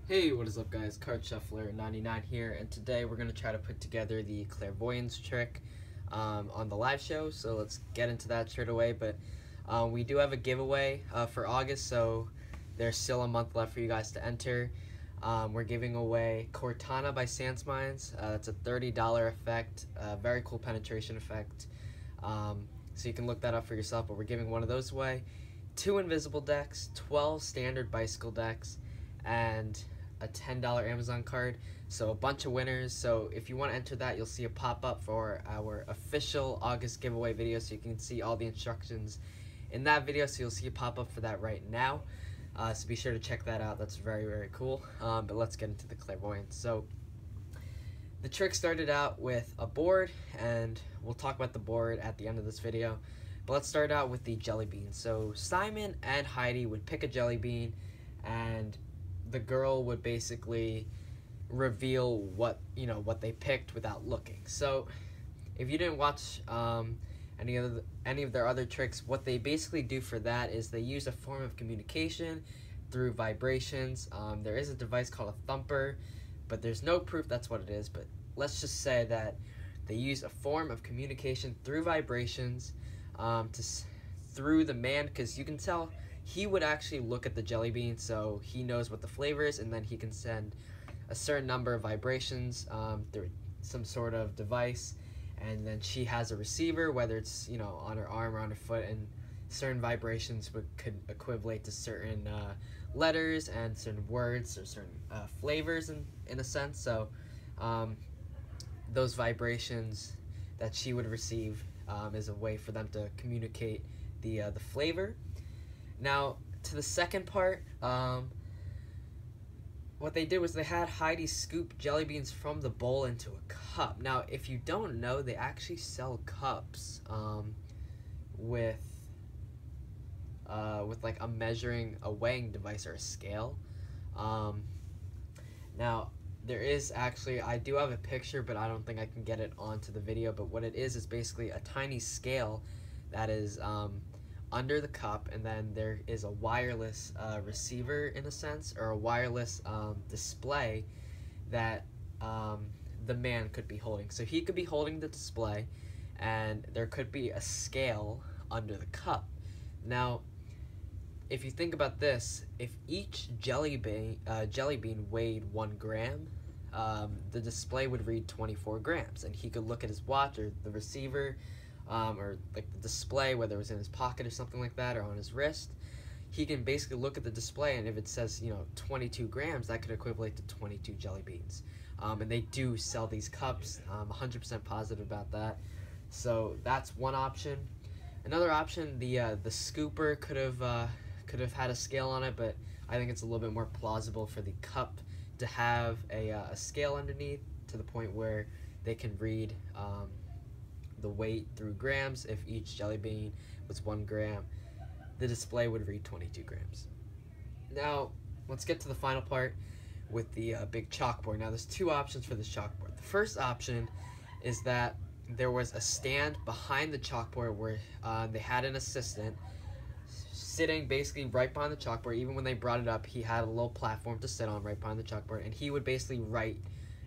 Hey, what is up guys, Card Shuffler 99 here, and today we're going to try to put together the Clairvoyance trick on the live show, so let's get into that straight away. But we do have a giveaway for August, so there's still a month left for you guys to enter. We're giving away Cortana by Sandsmines. That's a $30 effect, very cool penetration effect, so you can look that up for yourself, but we're giving one of those away. 2 invisible decks, 12 standard bicycle decks, and a $10 Amazon card, so a bunch of winners. So if you want to enter that, you'll see a pop-up for our official August giveaway video, so you can see all the instructions in that video, so you'll see a pop-up for that right now. So be sure to check that out. That's very, very cool. But let's get into the Clairvoyance. So the trick started out with a board, and we'll talk about the board at the end of this video. But let's start out with the jelly bean. So Simon and Heidi would pick a jelly bean, and the girl would basically reveal what they picked without looking. So if you didn't watch any of their other tricks, what they basically do for that is they use a form of communication through vibrations. There is a device called a thumper, but there's no proof that's what it is. But let's just say that they use a form of communication through vibrations through the man, because you can tell he would actually look at the jelly bean, so he knows what the flavor is, and then he can send a certain number of vibrations through some sort of device, and then she has a receiver, whether it's on her arm or on her foot, and certain vibrations could equivalent to certain letters and certain words or certain flavors in a sense. So those vibrations that she would receive is a way for them to communicate the flavor. Now, to the second part, what they did was they had Heidi scoop jelly beans from the bowl into a cup. Now, if you don't know, they actually sell cups with like a weighing device or a scale. Now, there is actually, I do have a picture, but I don't think I can get it onto the video. But what it is basically a tiny scale that is under the cup, and then there is a wireless receiver in a sense, or a wireless display that the man could be holding. So he could be holding the display, and there could be a scale under the cup. Now, if you think about this, if each jelly bean weighed 1 gram, the display would read 24 grams, and he could look at his watch or the receiver, or like the display, whether it was in his pocket or something like that, or on his wrist. He can basically look at the display, and if it says 22 grams, that could equivalent to 22 jelly beans. And they do sell these cups. I'm 100% positive about that. So that's one option. Another option, the scooper could have had a scale on it, but I think it's a little bit more plausible for the cup to have a scale underneath, to the point where they can read the weight through grams. If each jelly bean was 1 gram, the display would read 22 grams. Now, let's get to the final part with the big chalkboard. Now, there's 2 options for this chalkboard. The first option is that there was a stand behind the chalkboard where they had an assistant sitting basically right behind the chalkboard. Even when they brought it up, he had a little platform to sit on right behind the chalkboard, and he would basically write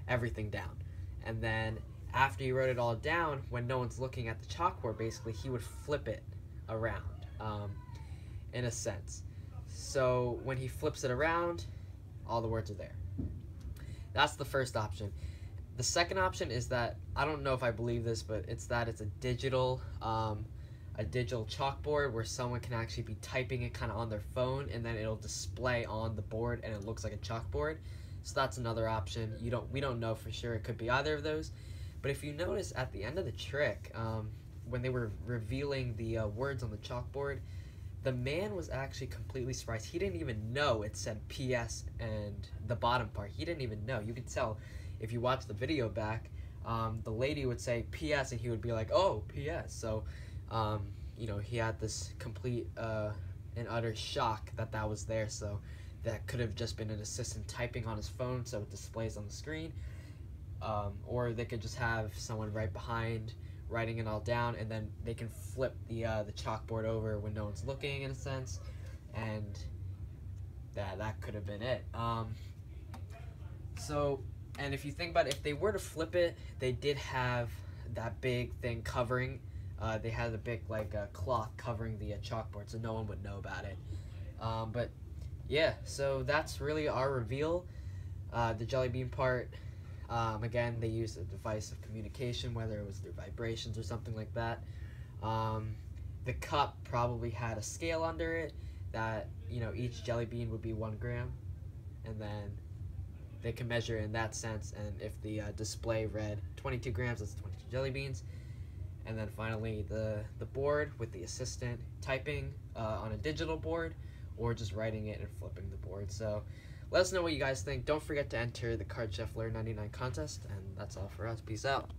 everything down. And then after he wrote it all down, when no one's looking at the chalkboard, basically he would flip it around, in a sense. So when he flips it around, all the words are there. That's the first option. The second option is that, I don't know if I believe this, but it's a digital chalkboard where someone can actually be typing it kind of on their phone, and then it'll display on the board and it looks like a chalkboard. So that's another option. We don't know for sure. It could be either of those. But if you notice at the end of the trick, when they were revealing the words on the chalkboard, the man was actually completely surprised. He didn't even know it said PS and the bottom part. He didn't even know. You could tell if you watch the video back, the lady would say PS, and he would be like, oh, PS. So, he had this complete and utter shock that was there. So that could have just been an assistant typing on his phone, so it displays on the screen. Or they could just have someone right behind writing it all down, and then they can flip the chalkboard over when no one's looking, in a sense, and that could have been it. So, and if you think about it, if they were to flip it, they did have that big thing covering. They had a big cloth covering the chalkboard, so no one would know about it. But yeah, so that's really our reveal. The jelly bean part, again, they used a device of communication, whether it was through vibrations or something like that. The cup probably had a scale under it that, you know, each jelly bean would be 1 gram, and then they can measure in that sense, and if the display read 22 grams, that's 22 jelly beans. And then finally the board with the assistant typing on a digital board, or just writing it and flipping the board. So let us know what you guys think. Don't forget to enter the Card Chef Lair 99 contest, and that's all for us. Peace out.